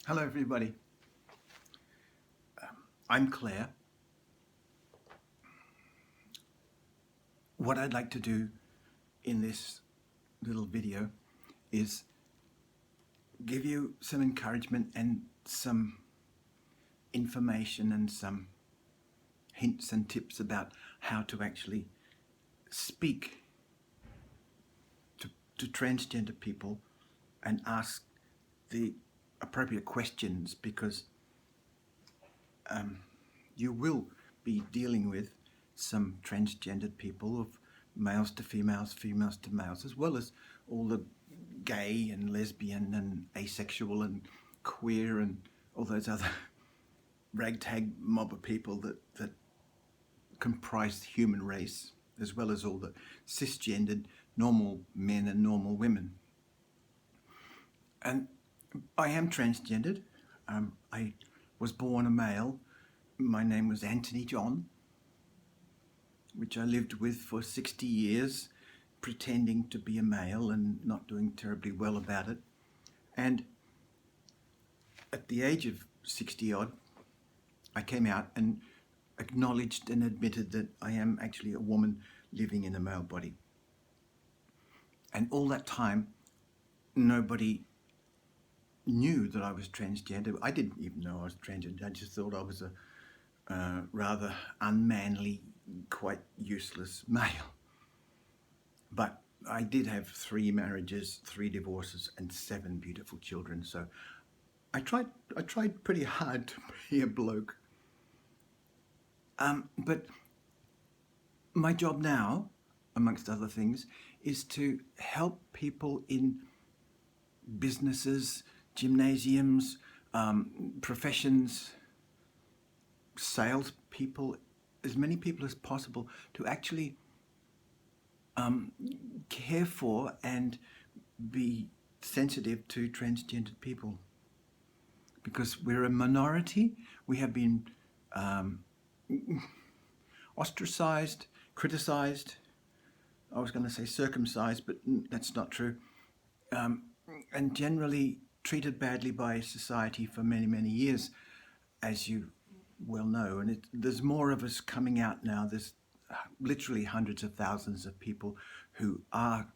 Hello everybody, I'm Claire. What I'd like to do in this little video is give you some encouragement and some information and some hints and tips about how to actually speak to transgender people and ask the appropriate questions, because you will be dealing with some transgendered people, of males to females, females to males, as well as all the gay and lesbian and asexual and queer and all those other ragtag mob of people that comprise the human race, as well as all the cisgendered normal men and normal women. And I am transgendered. I was born a male. My name was Anthony John, which I lived with for 60 years, pretending to be a male and not doing terribly well about it. And at the age of 60 odd, I came out and acknowledged and admitted that I am actually a woman living in a male body. And all that time, nobody knew that I was transgender. I didn't even know I was transgender. I just thought I was a rather unmanly, quite useless male. But I did have 3 marriages, 3 divorces, and 7 beautiful children. So I tried pretty hard to be a bloke. But my job now, amongst other things, is to help people in businesses, gymnasiums, professions, salespeople, as many people as possible, to actually care for and be sensitive to transgendered people. Because we're a minority, we have been ostracized, criticized. I was going to say circumcised, but that's not true. And generally treated badly by society for many, many years, as you well know. And there's more of us coming out now. There's literally hundreds of thousands of people who are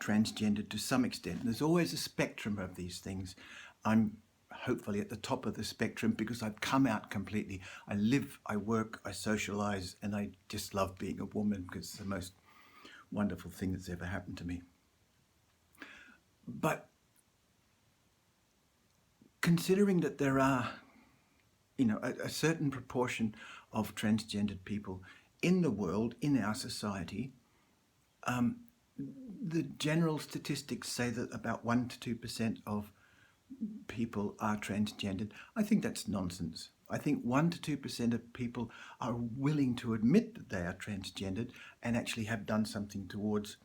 transgendered to some extent. There's always a spectrum of these things. I'm hopefully at the top of the spectrum because I've come out completely. I live, I work, I socialize, and I just love being a woman because it's the most wonderful thing that's ever happened to me. But considering that there are, a certain proportion of transgendered people in the world, in our society, the general statistics say that about 1 to 2% of people are transgendered. I think that's nonsense. I think 1 to 2% of people are willing to admit that they are transgendered and actually have done something towards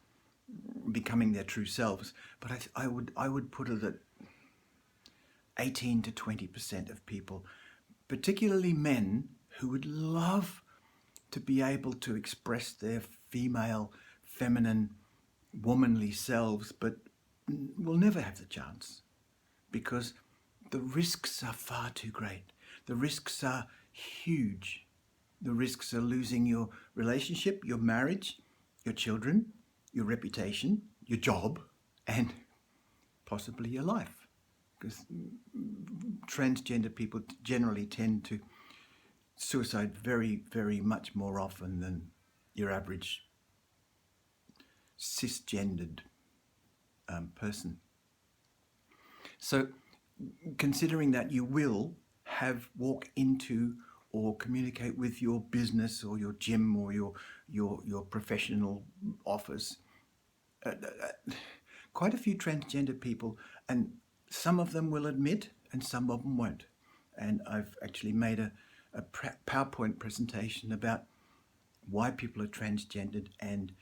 becoming their true selves. But I would put it at 18 to 20% of people, particularly men, who would love to be able to express their female, feminine, womanly selves, but will never have the chance because the risks are far too great. The risks are huge. The risks are losing your relationship, your marriage, your children, your reputation, your job, and possibly your life. Because transgender people generally tend to suicide very, very much more often than your average cisgendered person. So considering that you will walk into or communicate with your business or your gym or your professional office, quite a few transgender people, and some of them will admit and some of them won't. And I've actually made a PowerPoint presentation about why people are transgendered and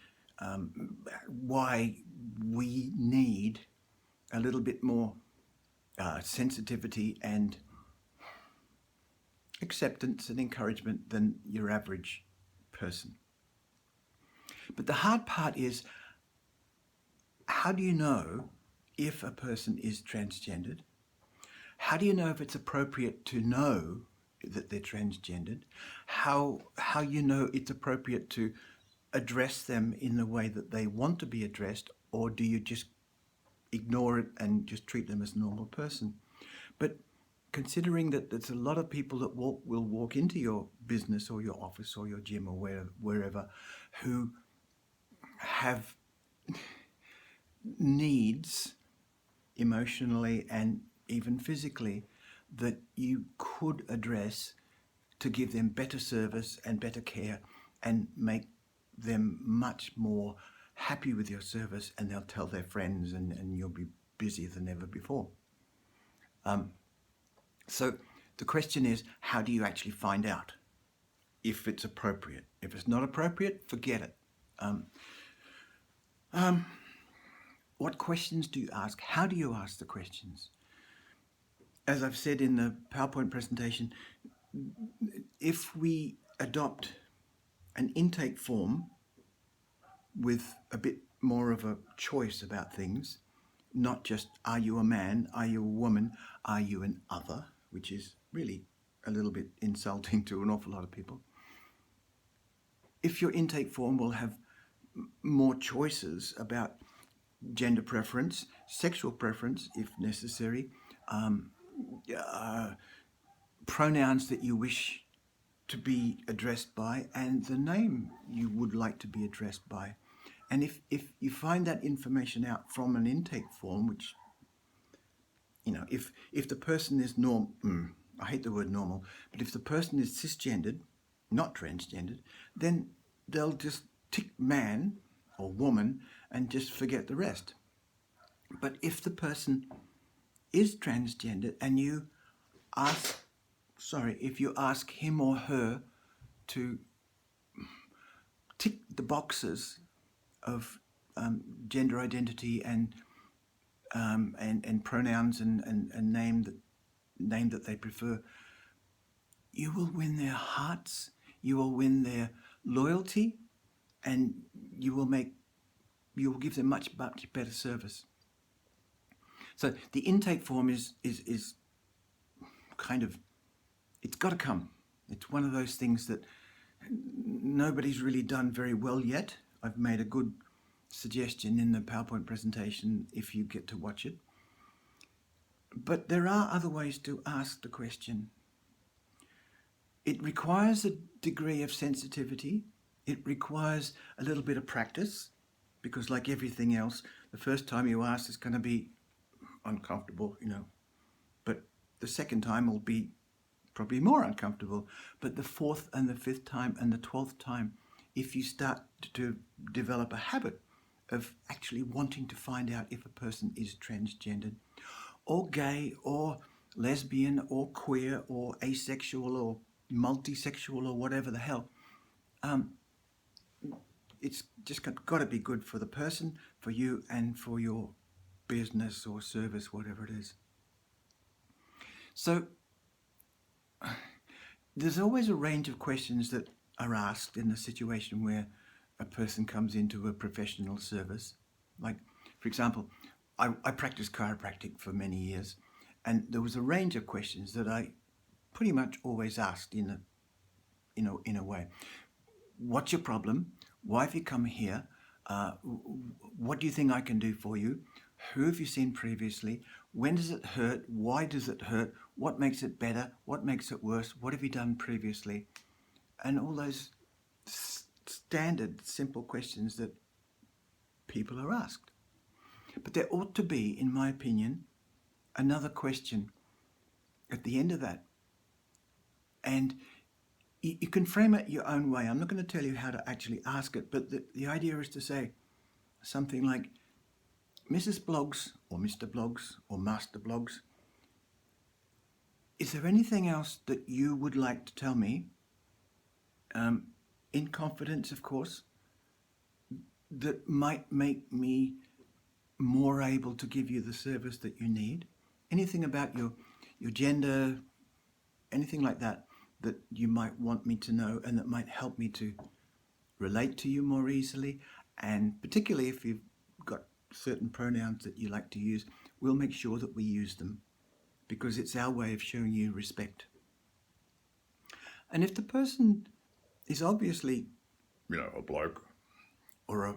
why we need a little bit more sensitivity and acceptance and encouragement than your average person. But the hard part is, how do you know if a person is transgendered? how do you know if it's appropriate to know that they're transgendered? How you know it's appropriate to address them in the way that they want to be addressed, or do you just ignore it and just treat them as a normal person? But considering that there's a lot of people that will walk into your business or your office or your gym or wherever who have needs emotionally and even physically that you could address to give them better service and better care and make them much more happy with your service, and they'll tell their friends, and you'll be busier than ever before. So the question is, how do you actually find out if it's appropriate? If it's not appropriate, forget it. What questions do you ask? How do you ask the questions? As I've said in the PowerPoint presentation, if we adopt an intake form with a bit more of a choice about things, not just are you a man, are you a woman, are you an other, which is really a little bit insulting to an awful lot of people. If your intake form will have more choices about gender preference, sexual preference if necessary, pronouns that you wish to be addressed by, and the name you would like to be addressed by. And if you find that information out from an intake form, which, if the person is I hate the word normal, but if the person is cisgendered, not transgendered, then they'll just tick man or woman and just forget the rest. But if the person is transgendered and you if you ask him or her to tick the boxes of gender identity and pronouns and name that they prefer, you will win their hearts, you will win their loyalty, and you will give them much better service. So the intake form is kind of, it's got to come. It's one of those things that nobody's really done very well yet. I've made a good suggestion in the PowerPoint presentation if you get to watch it. But there are other ways to ask the question. It requires a degree of sensitivity. It requires a little bit of practice, because like everything else, the first time you ask is going to be uncomfortable, but the second time will be probably more uncomfortable. But the fourth and the fifth time and the 12th time, if you start to develop a habit of actually wanting to find out if a person is transgendered or gay or lesbian or queer or asexual or multisexual or whatever the hell, it's just got to be good for the person, for you, and for your business or service, whatever it is. So there's always a range of questions that are asked in the situation where a person comes into a professional service. Like, for example, I practiced chiropractic for many years, and there was a range of questions that I pretty much always asked in a way. What's your problem? Why have you come here? What do you think I can do for you? Who have you seen previously? When does it hurt? Why does it hurt? What makes it better? What makes it worse? What have you done previously? And all those standard, simple questions that people are asked. But there ought to be, in my opinion, another question at the end of that. And you can frame it your own way. I'm not going to tell you how to actually ask it, but the idea is to say something like, Mrs. Bloggs, or Mr. Bloggs, or Master Bloggs, is there anything else that you would like to tell me, in confidence, of course, that might make me more able to give you the service that you need? Anything about your gender, anything like that you might want me to know and that might help me to relate to you more easily, and particularly if you've got certain pronouns that you like to use, we'll make sure that we use them. because it's our way of showing you respect. And if the person is obviously, a bloke or a,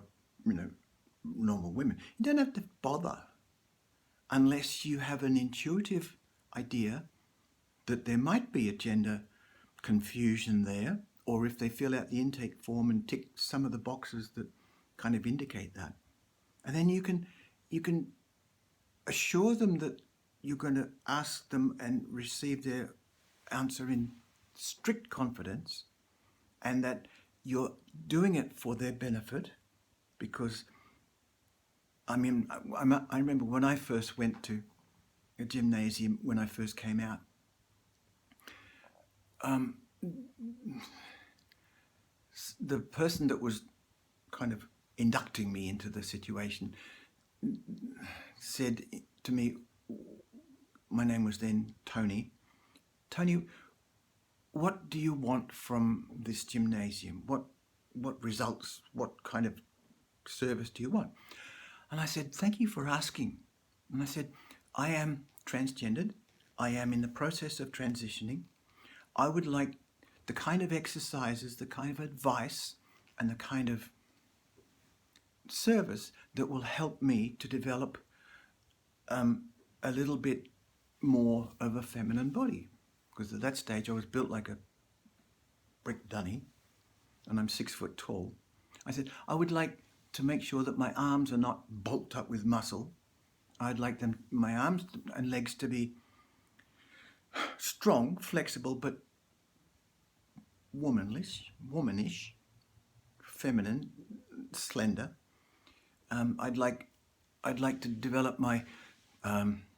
normal woman, you don't have to bother unless you have an intuitive idea that there might be a gender confusion there, or if they fill out the intake form and tick some of the boxes that kind of indicate that. And then you can assure them that you're going to ask them and receive their answer in strict confidence, and that you're doing it for their benefit. Because I remember when I first went to a gymnasium when I first came out, the person that was kind of inducting me into the situation said to me, my name was then Tony, what do you want from this gymnasium? What results, what kind of service do you want? And I said, thank you for asking. And I said, I am transgendered. I am in the process of transitioning. I would like the kind of exercises, the kind of advice, and the kind of service that will help me to develop a little bit more of a feminine body. Because at that stage I was built like a brick dunny, and I'm 6 foot tall. I said, I would like to make sure that my arms are not bulked up with muscle. I'd like my arms and legs to be strong, flexible, but womanish, feminine, slender. I'd like to develop my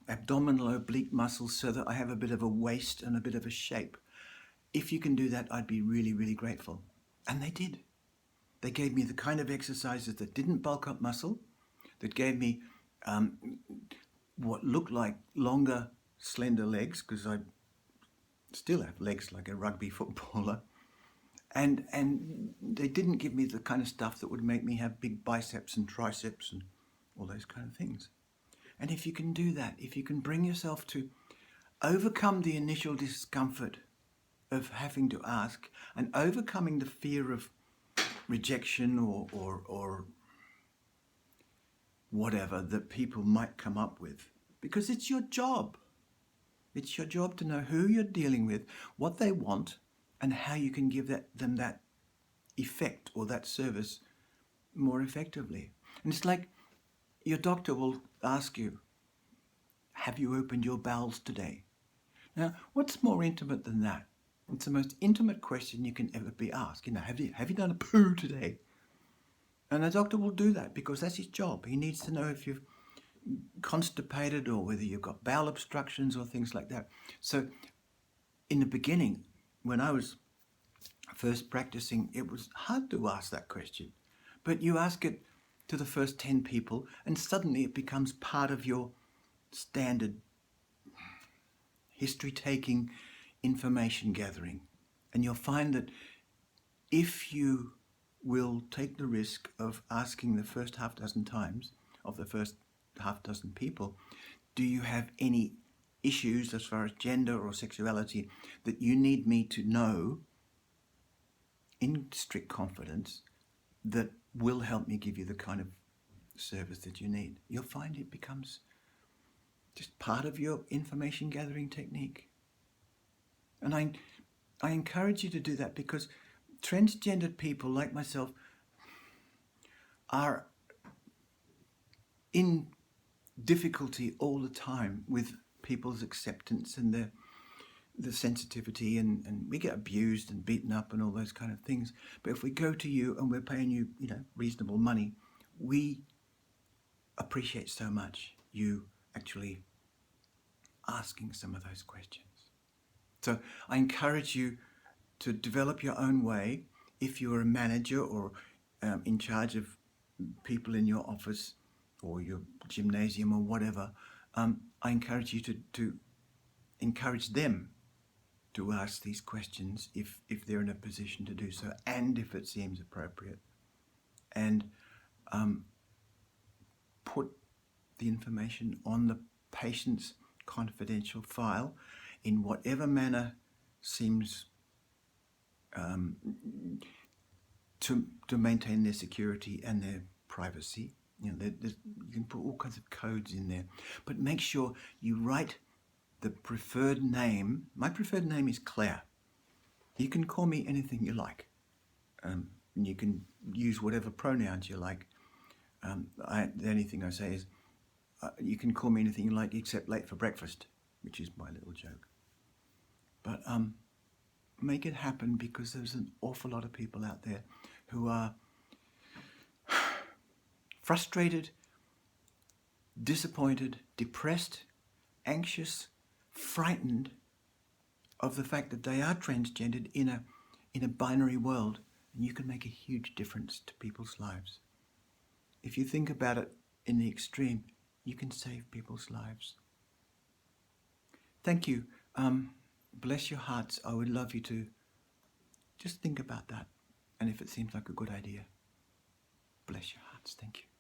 abdominal oblique muscles so that I have a bit of a waist and a bit of a shape. If you can do that, I'd be really, really grateful. And they did. They gave me the kind of exercises that didn't bulk up muscle, that gave me what looked like longer, slender legs, because I still have legs like a rugby footballer. And they didn't give me the kind of stuff that would make me have big biceps and triceps and all those kind of things. And if you can do that, if you can bring yourself to overcome the initial discomfort of having to ask and overcoming the fear of rejection or whatever that people might come up with, because it's your job. It's your job to know who you're dealing with, what they want, and how you can give them that effect or that service more effectively. And it's like your doctor will ask you, have you opened your bowels today? Now, what's more intimate than that? It's the most intimate question you can ever be asked. Have you done a poo today? And the doctor will do that because that's his job. He needs to know if you've constipated or whether you've got bowel obstructions or things like that. So in the beginning, when I was first practicing, it was hard to ask that question. But you ask it to the first 10 people and suddenly it becomes part of your standard history-taking, information gathering. And you'll find that if you will take the risk of asking the first half dozen times of the first half dozen people, do you have any issues as far as gender or sexuality that you need me to know in strict confidence that will help me give you the kind of service that you need? You'll find it becomes just part of your information gathering technique. And I encourage you to do that because transgendered people like myself are in difficulty all the time with people's acceptance and the sensitivity, and we get abused and beaten up and all those kind of things. But if we go to you and we're paying you, reasonable money, we appreciate so much you actually asking some of those questions. So I encourage you to develop your own way. If you're a manager or in charge of people in your office or your gymnasium or whatever, I encourage you to encourage them to ask these questions if they're in a position to do so and if it seems appropriate. And put the information on the patient's confidential file in whatever manner seems to maintain their security and their privacy. You can put all kinds of codes in there, but make sure you write the preferred name. My preferred name is Claire. You can call me anything you like. You can use whatever pronouns you like. The only thing I say is you can call me anything you like except late for breakfast, which is my little joke. But make it happen, because there's an awful lot of people out there who are frustrated, disappointed, depressed, anxious, frightened of the fact that they are transgendered in a binary world, and you can make a huge difference to people's lives. If you think about it in the extreme, you can save people's lives. Thank you. Bless your hearts. I would love you to just think about that. And if it seems like a good idea, bless your hearts. Thank you.